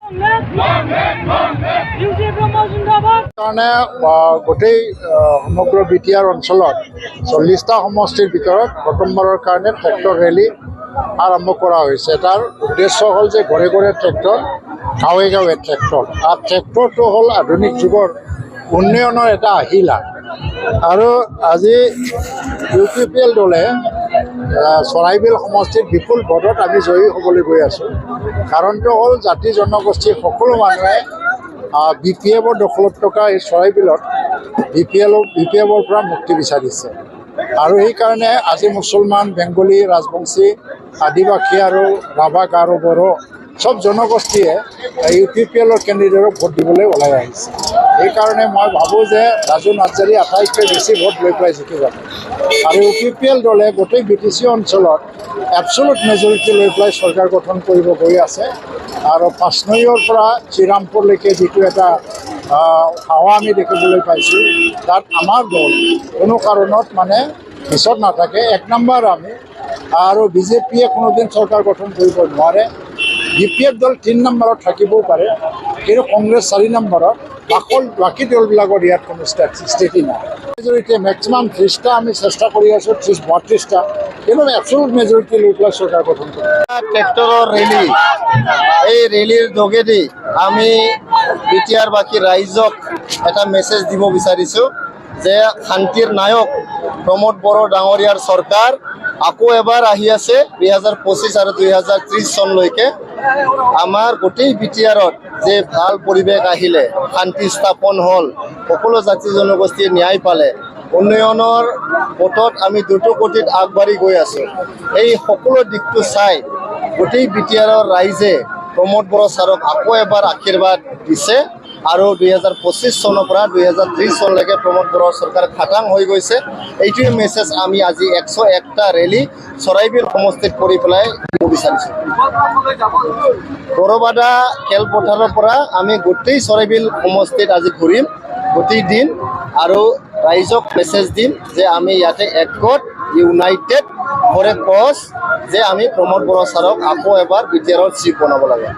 কাৰণে গোটেই সমগ্ৰ বিটিআৰ অঞ্চলত 40টা সমষ্টিৰ ভিতৰত প্ৰথমবাৰৰ কাৰণে ট্ৰেক্টৰ ৰেলী আৰম্ভ কৰা হৈছে। তাৰ উদ্দেশ্য হ'ল যে ঘৰে ঘৰে ট্ৰেক্টৰ, গাঁৱে গাঁৱে ট্ৰেক্টৰ। আৰু ট্ৰেক্টৰটো হ'ল আধুনিক যুগৰ উন্নয়নৰ এটা আহিলা। আৰু আজি UPPL দলে চৰাইবিল সমষ্টিত বিপুল ভোটত আমি জয়ী হ'বলৈ গৈ আছোঁ। কাৰণটো হ'ল জাতি জনগোষ্ঠীৰ সকলো মানুহে BPFৰ দখলত থকা এই চৰাইবিলত BPFৰ পৰা মুক্তি বিচাৰিছে। আৰু সেইকাৰণে আজি মুছলমান, বেংগলী, ৰাজবংশী, আদিবাসী আৰু ৰাভা, গাৰো, বড়ো সব জনগোষ্ঠীয়ে UPPLৰ কেণ্ডিডেটক ভোট দিবলৈ ওলাই আহিছে। সেইকাৰণে মই ভাবোঁ যে ৰাজু নাৰ্জাৰী আটাইতকৈ বেছি ভোট লৈ পেলাই জিকি যাব। আৰু UPPL দলে গোটেই BTC অঞ্চলত এবছলুট মেজৰিটি লৈ পেলাই চৰকাৰ গঠন কৰিব গৈ আছে। আৰু পাঁচনৈৰ পৰা শ্ৰীৰামপুৰলৈকে যিটো এটা হাৱা আমি দেখিবলৈ পাইছোঁ, তাত আমাৰ দল কোনো কাৰণত মানে পিছত নাথাকে। 1 নম্বৰ আমি। আৰু BJPয়ে কোনোদিন চৰকাৰ গঠন কৰিব নোৱাৰে। BPF দল 3 নম্বৰত থাকিবও পাৰে, কিন্তু কংগ্ৰেছ 4 নম্বৰত। বাকী দলবিলাকৰ ইয়াত কোনো স্থিতি নাই। মেজৰিটি মেক্সিমাম 30টা আমি চেষ্টা কৰি আছোঁ, 32টা, কিন্তু এবছলুট মেজৰিটি লৈ পেলাই চৰকাৰ গঠন কৰিব। ট্ৰেক্টৰৰ ৰেলী, এই ৰেলীৰ যোগেদি আমি বিটিআৰবাসী ৰাইজক এটা মেছেজ দিব বিচাৰিছোঁ যে শান্তিৰ নায়ক প্ৰমোদ বড়ো ডাঙৰীয়াৰ চৰকাৰ আকৌ এবাৰ আহি আছে 2025 আৰু 2030 চনলৈকে। আমাৰ গোটেই বিটিআৰত যে ভাল পৰিৱেশ আহিলে, শান্তি স্থাপন হ'ল, সকলো জাতি জনগোষ্ঠীয়ে ন্যায় পালে, উন্নয়নৰ পথত আমি দ্ৰুতগতিত আগবাঢ়ি গৈ আছোঁ। এই সকলো দিশটো চাই গোটেই বিটিআৰৰ ৰাইজে প্ৰমোদ বড়ো ছাৰক আকৌ এবাৰ আশীৰ্বাদ দিছে। আৰু 2025 চনৰ পৰা 2030 চনলৈকে প্ৰমোদ বড়োৰ চৰকাৰ খাটাং হৈ গৈছে। এইটোৱে মেছেজ আমি আজি 101টা ৰেলী চৰাইবিল সমষ্টিত কৰি পেলাই দিব বিচাৰিছোঁ। গৰবাদা খেলপথাৰৰ পৰা আমি গোটেই চৰাইবিল সমষ্টিত আজি ঘূৰিম গোটেই দিন, আৰু ৰাইজক মেছেজ দিম যে আমি ইয়াতে একগোট ইউনাইটেড ফৰ এ কজ, যে আমি প্ৰমোদ বড়ো ছাৰক আকৌ এবাৰ বিটিআৰৰ চিফ বনাব লাগে।